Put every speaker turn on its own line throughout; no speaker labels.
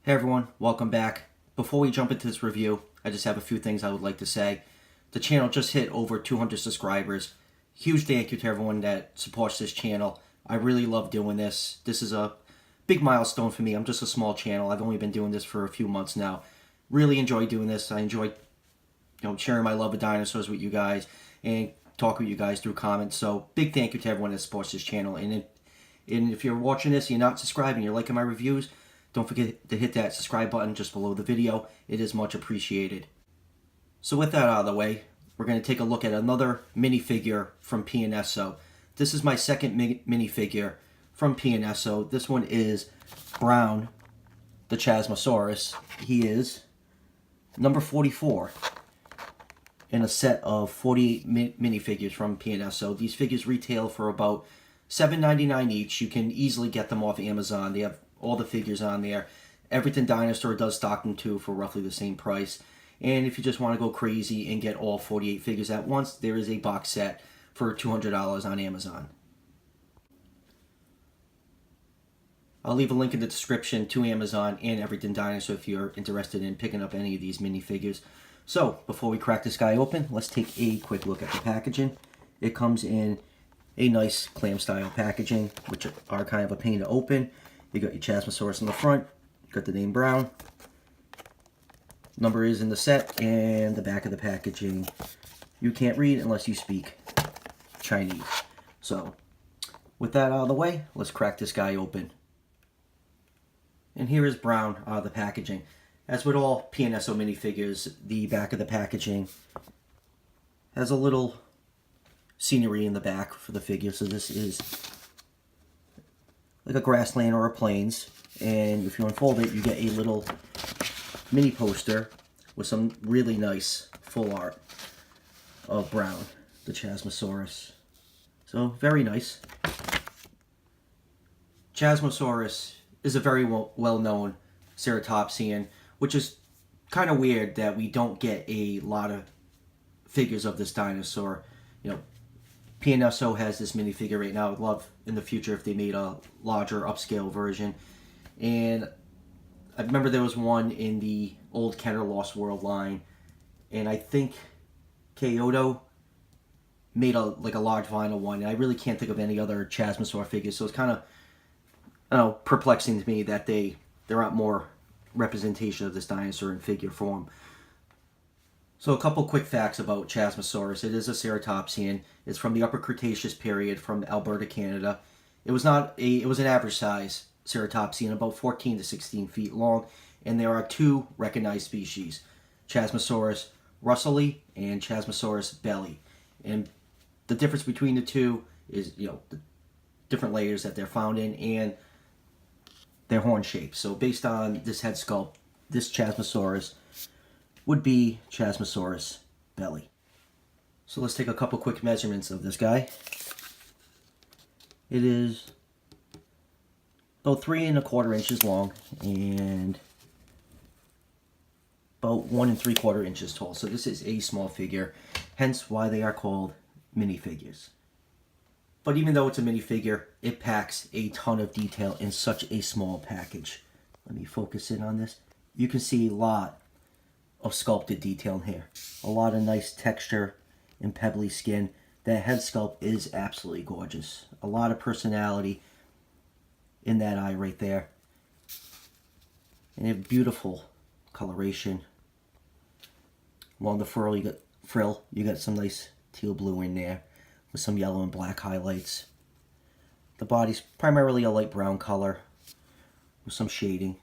Hey everyone, welcome back. Before we jump into this review, I just have a few things I would like to say. The channel just hit over 200 subscribers. Huge thank you to everyone that supports this channel. I really love doing this. This is a big milestone for me. I'm just a small channel. I've only been doing this for a few months now. Really enjoy doing this. I enjoy sharing my love of dinosaurs with you guys and talking with you guys through comments. So big thank you to everyone that supports this channel. And if you're watching this and you're not subscribing, you're liking my reviews, don't forget to hit that subscribe button just below the video. It is much appreciated. So with that out of the way, we're going to take a look at another minifigure from PNSO. This is my second minifigure from PNSO. This one is Brown, the Chasmosaurus. He is number 44 in a set of 48 minifigures from PNSO. These figures retail for about $7.99 each. You can easily get them off Amazon. They have all the figures on there. Everything Dinosaur does stock them too for roughly the same price. And if you just want to go crazy and get all 48 figures at once, there is a box set for $200 on Amazon. I'll leave a link in the description to Amazon and Everything Dinosaur if you're interested in picking up any of these minifigures. So, before we crack this guy open, let's take a quick look at the packaging. It comes in a nice clam style packaging, which are kind of a pain to open. You got your Chasmosaurus in the front, you got the name Brown, number is in the set, and the back of the packaging you can't read unless you speak Chinese. So, with that out of the way, let's crack this guy open. And here is Brown out of the packaging. As with all PNSO minifigures, the back of the packaging has a little scenery in the back for the figure. So this is like a grassland or a plains, and if you unfold it, you get a little mini poster with some really nice full art of Brown, the Chasmosaurus. So very nice. Chasmosaurus is a very well-known ceratopsian, which is kind of weird that we don't get a lot of figures of this dinosaur. PNSO has this minifigure right now. I'd love in the future if they made a larger upscale version. And I remember there was one in the old Kenner Lost World line, and I think Kyoto made a large vinyl one. And I really can't think of any other Chasmosaur figures, so it's kind of perplexing to me that there aren't more representation of this dinosaur in figure form. So a couple quick facts about Chasmosaurus. It is a ceratopsian. It's from the Upper Cretaceous period from Alberta, Canada. It was an average size ceratopsian, about 14 to 16 feet long, and there are two recognized species, Chasmosaurus russellii and Chasmosaurus belli. And the difference between the two is, the different layers that they're found in and their horn shape. So based on this head sculpt, this Chasmosaurus would be Chasmosaurus belli. So let's take a couple quick measurements of this guy. It is about 3 1/4 inches long and about 1 3/4 inches tall. So this is a small figure, hence why they are called minifigures. But even though it's a minifigure, it packs a ton of detail in such a small package. Let me focus in on this. You can see a lot of sculpted detail in here. A lot of nice texture and pebbly skin. That head sculpt is absolutely gorgeous. A lot of personality in that eye right there. And a beautiful coloration. Along the frill, you got some nice teal blue in there with some yellow and black highlights. The body's primarily a light brown color with some shading.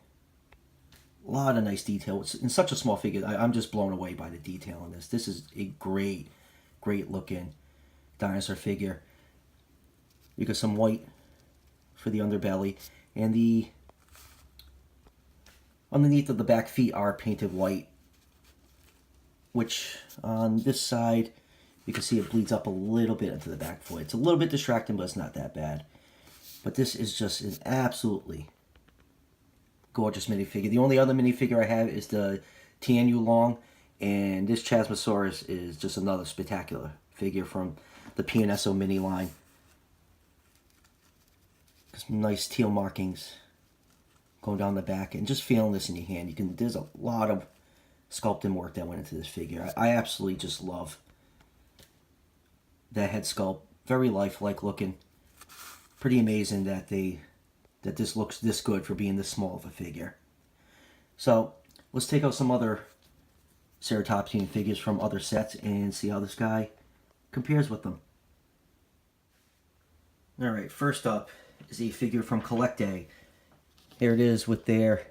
A lot of nice detail. It's in such a small figure. I'm just blown away by the detail in this. This is a great looking dinosaur figure. You got some white for the underbelly, and the underneath of the back feet are painted white, which on this side you can see it bleeds up a little bit into the back foot. It's a little bit distracting, but it's not that bad. But this is just an absolutely gorgeous minifigure. The only other minifigure I have is the Tianyu Long, and this Chasmosaurus is just another spectacular figure from the PNSO mini line. Some nice teal markings going down the back and just feeling this in your hand. There's a lot of sculpting work that went into this figure. I absolutely just love that head sculpt. Very lifelike looking. Pretty amazing that this looks this good for being this small of a figure. So let's take out some other ceratopsian figures from other sets and see how this guy compares with them. Alright, first up is a figure from Collect Day. Here it is with their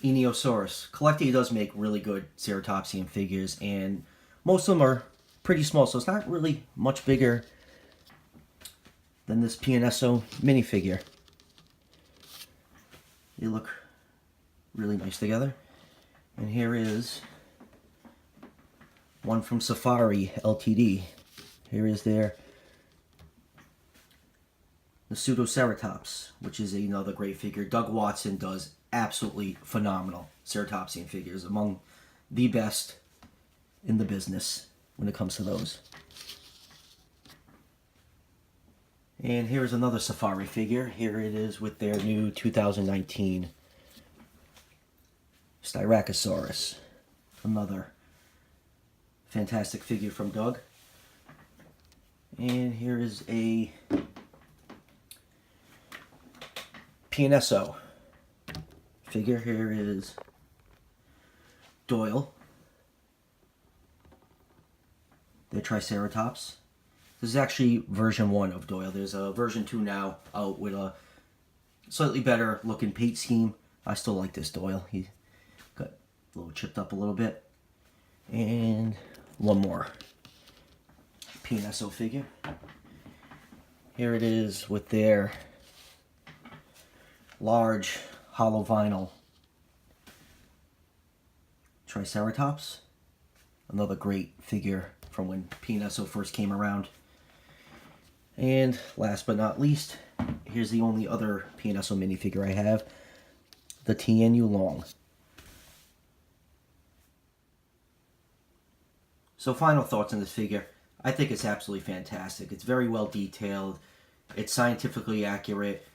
Enosaurus. Collect Day does make really good ceratopsian figures, and most of them are pretty small, so it's not really much bigger than this PNSO minifigure. They look really nice together. And here is one from Safari Ltd. Here is their the Pseudoceratops, which is another great figure. Doug Watson does absolutely phenomenal ceratopsian figures, among the best in the business when it comes to those. And here's another Safari figure. Here it is with their new 2019 Styracosaurus. Another fantastic figure from Doug. And here is a PNSO figure. Here is Doyle, the Triceratops. This is actually version 1 of Doyle. There's a version 2 now out with a slightly better looking paint scheme. I still like this Doyle. He got a little chipped up a little bit. And one more PNSO figure. Here it is with their large hollow vinyl Triceratops. Another great figure from when PNSO first came around. And last but not least, here's the only other PNSO minifigure I have, the Tianyu Long. So final thoughts on this figure. I think it's absolutely fantastic. It's very well detailed. It's scientifically accurate.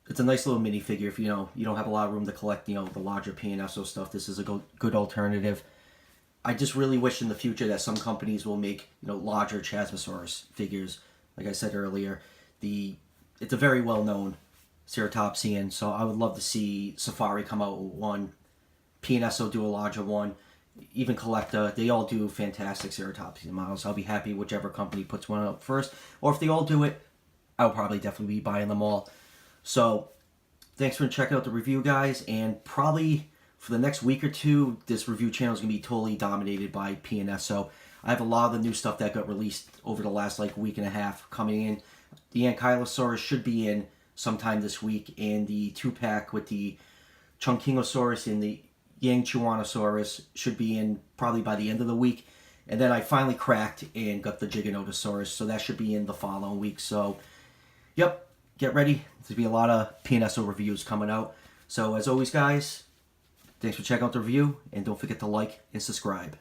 It's a nice little minifigure if you don't have a lot of room to collect the larger PNSO stuff. This is a good alternative. I just really wish in the future that some companies will make larger Chasmosaurus figures. Like I said earlier, it's a very well known ceratopsian, so I would love to see Safari come out with one, PNSO do a larger one, even Collector. They all do fantastic ceratopsian models. I'll be happy whichever company puts one out first, or if they all do it, I'll probably definitely be buying them all. So thanks for checking out the review, guys, and probably for the next week or two, this review channel is going to be totally dominated by PNSO. I have a lot of the new stuff that got released over the last week and a half coming in. The Ankylosaurus should be in sometime this week, and the 2-pack with the Chungkingosaurus and the Yangchuanosaurus should be in probably by the end of the week. And then I finally cracked and got the Giganotosaurus, so that should be in the following week. So, yep, get ready. There's going to be a lot of PNSO reviews coming out. So, as always, guys, thanks for checking out the review, and don't forget to like and subscribe.